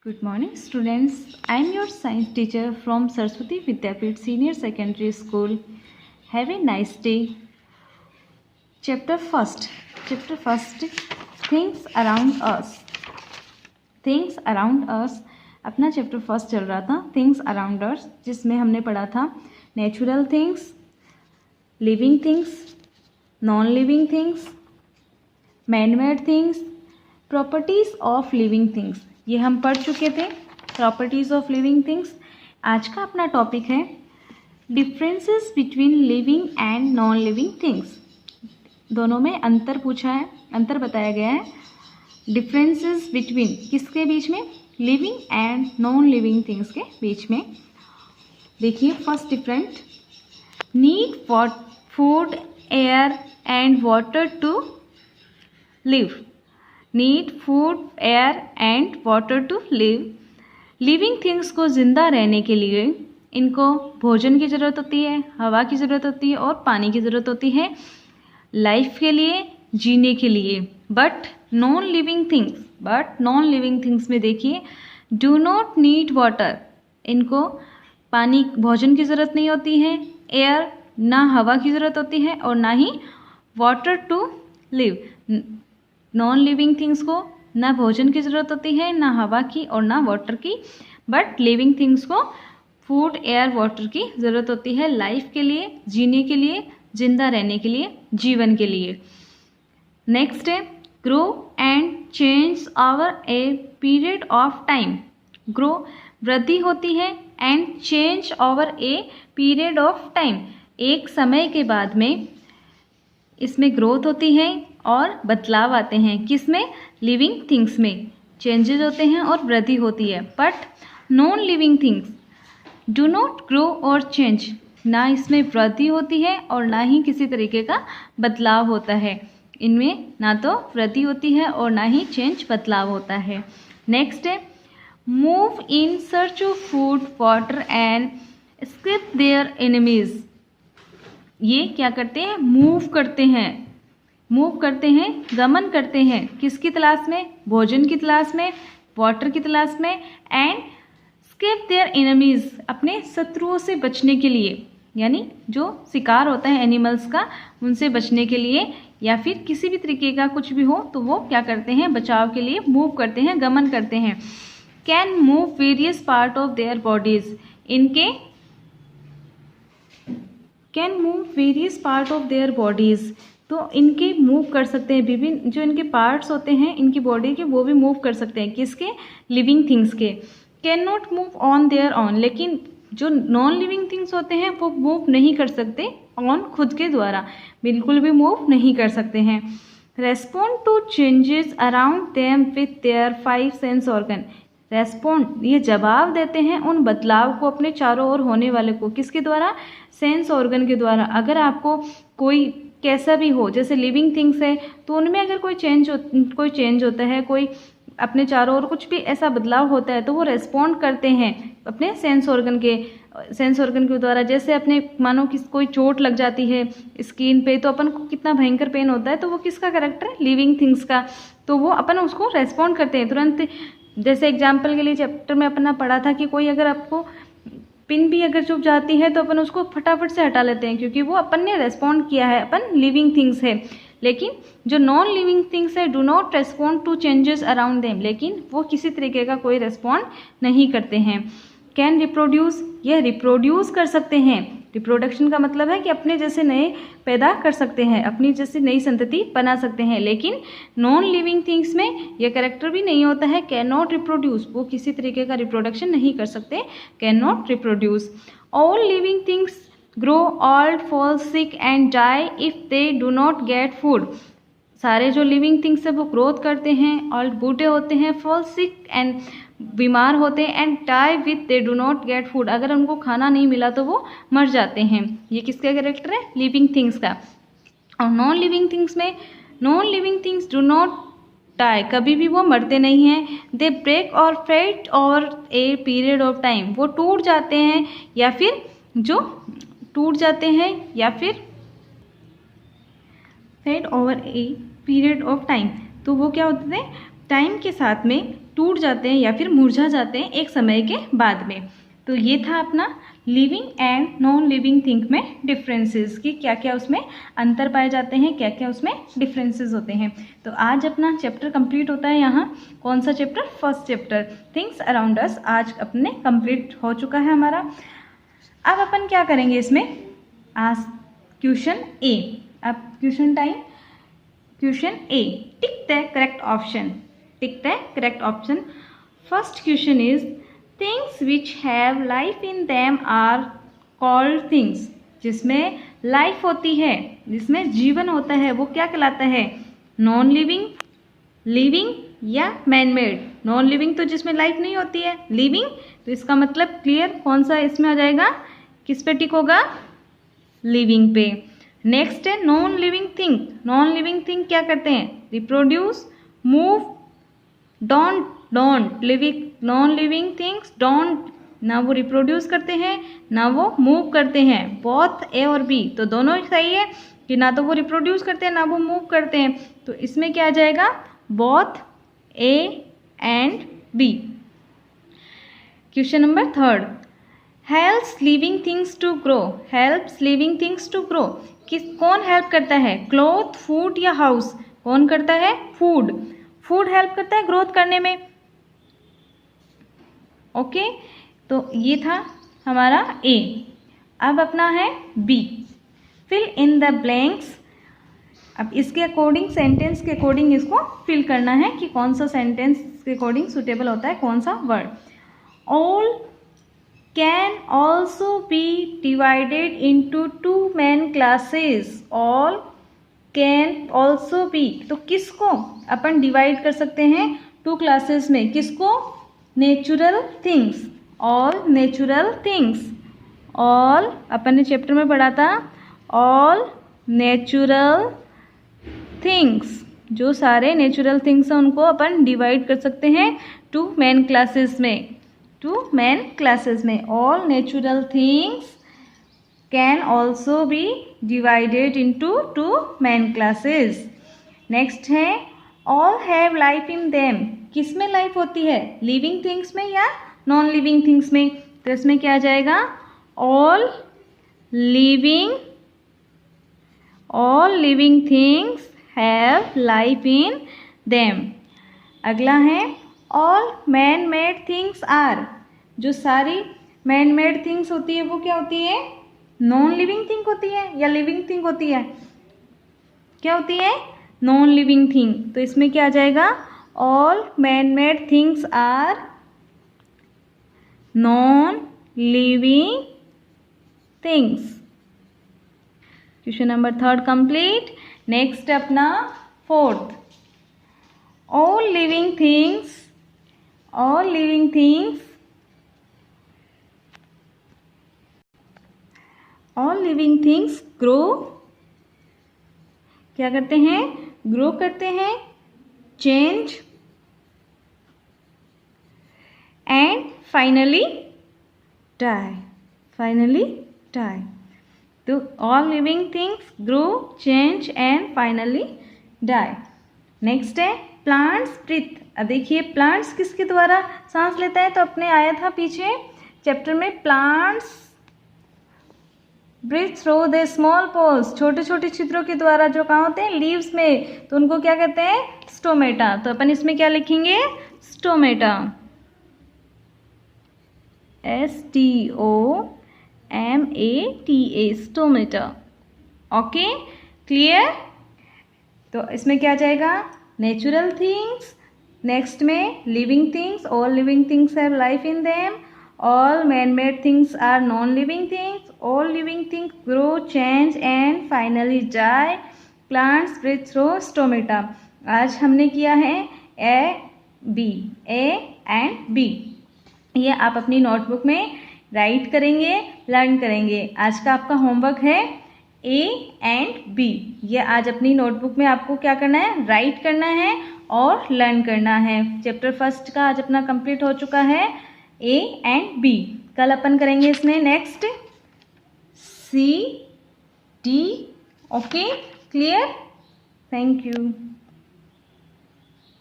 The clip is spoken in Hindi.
Good morning, students. I am your science teacher from Saraswati Vidyapit Senior Secondary School. Have a nice day. Chapter first. Things around us. Things around us. अपना चैप्टर फर्स्ट चल रहा था थिंग्स अराउंड अस, जिसमें हमने पढ़ा था natural things, living things, non living things, manmade things, properties of living things. ये हम पढ़ चुके थे प्रॉपर्टीज़ ऑफ लिविंग थिंग्स। आज का अपना टॉपिक है differences between living and non living things. दोनों में अंतर पूछा है, अंतर बताया गया है। डिफरेंसेस बिटवीन किसके बीच में? Living and non living things के बीच में। देखिए first different, need for food, air and water to live. Need food, air and water to live. Living things को ज़िंदा रहने के लिए इनको भोजन की ज़रूरत होती है, हवा की ज़रूरत होती है और पानी की ज़रूरत होती है लाइफ के लिए, जीने के लिए। बट नॉन लिविंग थिंग्स में देखिए, डू नॉट नीड वाटर। इनको पानी, भोजन की ज़रूरत नहीं होती है, एयर ना हवा की ज़रूरत होती है और ना ही water to live. Non living things को ना भोजन की ज़रूरत होती है, ना हवा की और ना वाटर की। बट लिविंग थिंग्स को फूड, एयर, वाटर की ज़रूरत होती है लाइफ के लिए, जीने के लिए, जिंदा रहने के लिए, जीवन के लिए। नेक्स्ट है grow and change over a period of time. Grow वृद्धि होती है, and change over a period of time, एक समय के बाद में इसमें ग्रोथ होती है और बदलाव आते हैं। किसमें? लिविंग थिंग्स में चेंजेस होते हैं और वृद्धि होती है। But non living things do not grow और चेंज, ना इसमें वृद्धि होती है और ना ही किसी तरीके का बदलाव होता है। इनमें ना तो वृद्धि होती है और ना ही चेंज, बदलाव होता है। नेक्स्ट है move in search of food, water and escape their enemies. ये क्या करते हैं? मूव करते हैं, गमन करते हैं। किसकी तलाश में? भोजन की तलाश में, वाटर की तलाश में, एंड एस्केप देयर एनिमीज, अपने शत्रुओं से बचने के लिए, यानी जो शिकार होता है एनिमल्स का, उनसे बचने के लिए, या फिर किसी भी तरीके का कुछ भी हो तो वो क्या करते हैं? बचाव के लिए मूव करते हैं, गमन करते हैं। Can move various part of their bodies. इनके can move various part of their bodies, तो इनके मूव कर सकते हैं, विभिन्न जो इनके पार्ट्स होते हैं इनकी बॉडी के, वो भी मूव कर सकते हैं। किसके? लिविंग थिंग्स के। Can not move on their on, लेकिन जो नॉन लिविंग थिंग्स होते हैं वो मूव नहीं कर सकते ऑन, खुद के द्वारा बिल्कुल भी मूव नहीं कर सकते हैं। Respond to changes around them with their 5 sense organ. Respond, ये जवाब देते हैं उन बदलाव को अपने चारों ओर होने वाले को। किसके द्वारा? सेंस ऑर्गन के द्वारा। अगर आपको कोई कैसा भी हो, जैसे लिविंग थिंग्स है तो उनमें अगर कोई चेंज होता है, कोई अपने चारों ओर कुछ भी ऐसा बदलाव होता है तो वो रेस्पॉन्ड करते हैं अपने सेंस ऑर्गन के द्वारा। जैसे अपने मानो कि कोई चोट लग जाती है स्किन पे तो अपन को कितना भयंकर पेन होता है, तो वो किसका कैरेक्टर है? लिविंग थिंग्स का। तो वो अपन उसको रेस्पॉन्ड करते हैं तुरंत। जैसे एग्जाम्पल के लिए चैप्टर में अपना पढ़ा था कि कोई अगर आपको पिन भी अगर चुभ जाती है तो अपन उसको फटाफट से हटा लेते हैं, क्योंकि वो अपन ने रेस्पॉन्ड किया है, अपन लिविंग थिंग्स है। लेकिन जो नॉन लिविंग थिंग्स है, do not respond to changes around them, लेकिन वो किसी तरीके का कोई रेस्पॉन्ड नहीं करते हैं। कैन रिप्रोड्यूस, यह रिप्रोड्यूस कर सकते हैं। रिप्रोडक्शन का मतलब है कि अपने जैसे नए पैदा कर सकते हैं, अपनी जैसे नई संतति बना सकते हैं। लेकिन नॉन लिविंग थिंग्स में यह कैरेक्टर भी नहीं होता है। कैन नॉट रिप्रोड्यूस, वो किसी तरीके का रिप्रोडक्शन नहीं कर सकते, can not reproduce. All living things grow old, fall sick and die if they do not get food. सारे जो लिविंग थिंग्स है वो ग्रोथ करते हैं, ओल्ड बूढ़े होते हैं, फॉल सिक एंड बीमार होते हैं, and die with they do not get food, अगर उनको खाना नहीं मिला तो वो मर जाते हैं। ये किसका कैरेक्टर है? लिविंग थिंग्स का। और नॉन लिविंग थिंग्स में, non living things do not die, कभी भी वो मरते नहीं हैं। दे ब्रेक और fade over a period of time, वो टूट जाते हैं या फिर fade over a period of time, तो वो क्या होते हैं? टाइम के साथ में टूट जाते हैं या फिर मुरझा जाते हैं एक समय के बाद में। तो ये था अपना living and non living thing में डिफरेंसेस कि क्या क्या उसमें अंतर पाए जाते हैं, क्या क्या उसमें डिफरेंसेस होते हैं। तो आज अपना चैप्टर कंप्लीट होता है यहाँ। कौन सा chapter? First chapter things around us आज अपने कंप्लीट हो चुका है हमारा। अब अपन क्या करेंगे इसमें? आज क्वेश्चन ए। अब question time. Question A, tick the correct option. Tick the correct option. First question is things which have life in them are called things. जिसमें लाइफ होती है, जिसमें जीवन होता है, वो क्या कहलाता है? नॉन लिविंग, लिविंग या मैन मेड। नॉन लिविंग तो जिसमें लाइफ नहीं होती है, लिविंग तो इसका मतलब क्लियर कौन सा इसमें आ जाएगा? किस पे टिक होगा? लिविंग पे। नेक्स्ट है non living thing. Non living thing क्या करते हैं? Reproduce, move, don't living. Non living things don't, ना वो रिप्रोड्यूस करते हैं ना वो मूव करते हैं। बोथ ए और बी, तो दोनों ही सही है कि ना तो वो रिप्रोड्यूस करते हैं ना वो मूव करते हैं। तो इसमें क्या आ जाएगा? Both A and B. Question number third, helps living things to grow. Helps living things to grow, कौन हेल्प करता है? क्लॉथ, फूड या हाउस? कौन करता है? फूड। फूड हेल्प करता है ग्रोथ करने में। ओके, तो ये था हमारा ए। अब अपना है B, fill in the blanks. अब इसके अकॉर्डिंग, सेंटेंस के अकॉर्डिंग इसको फिल करना है कि कौन सा सेंटेंस के अकॉर्डिंग सुटेबल होता है, कौन सा word. All can also be divided into two main classes. All can also be, तो किसको अपन डिवाइड कर सकते हैं टू क्लासेस में? किसको? Natural things. All natural things. All अपन ने चैप्टर में पढ़ा था, ऑल नेचुरल थिंग्स। जो सारे नेचुरल थिंग्स हैं उनको अपन डिवाइड कर सकते हैं टू मेन क्लासेस में। टू मेन क्लासेस में all natural things can also be divided into two main classes. Next है all have life in them. किस में लाइफ होती है? लिविंग थिंग्स में या नॉन लिविंग थिंग्स में? तो इसमें क्या आ जाएगा? All living things have life in them. अगला है all man made things are. जो सारी मैन मेड थिंग्स होती है वो क्या होती है? नॉन लिविंग थिंग होती है या लिविंग थिंग होती है? क्या होती है? Non living thing. तो इसमें क्या आ जाएगा? All man made things are non living things. Question number third complete. Next अपना fourth, all living things grow. क्या करते हैं? ग्रो करते हैं, चेंज एंड फाइनली डाई। तो all living things grow, change and finally die. Next है प्लांट्स ब्रीथ। अब देखिए प्लांट्स किसके द्वारा सांस लेता है? तो अपने आया था पीछे चैप्टर में, plants breathe through the small pores. छोटे छोटे छिद्रों के द्वारा जो कहाँ होते हैं? लीव्स में। तो उनको क्या कहते हैं? स्टोमेटा। तो अपन इसमें क्या लिखेंगे? Stomata. STOMATA, stomata. Okay, clear? तो इसमें क्या जाएगा? Natural things. नेक्स्ट में living things, all living things have life in them. All man made things are non living things. All living things grow, change and finally die. Plants breathe through stomata. आज हमने किया है ए एंड बी। ये आप अपनी नोटबुक में राइट करेंगे, लर्न करेंगे। आज का आपका होमवर्क है ए एंड बी। ये आज अपनी नोटबुक में आपको क्या करना है? राइट करना है और लर्न करना है। चैप्टर फर्स्ट का आज अपना कंप्लीट हो चुका है, ए एंड बी। कल अपन करेंगे इसमें next C D. Okay, clear? Thank you.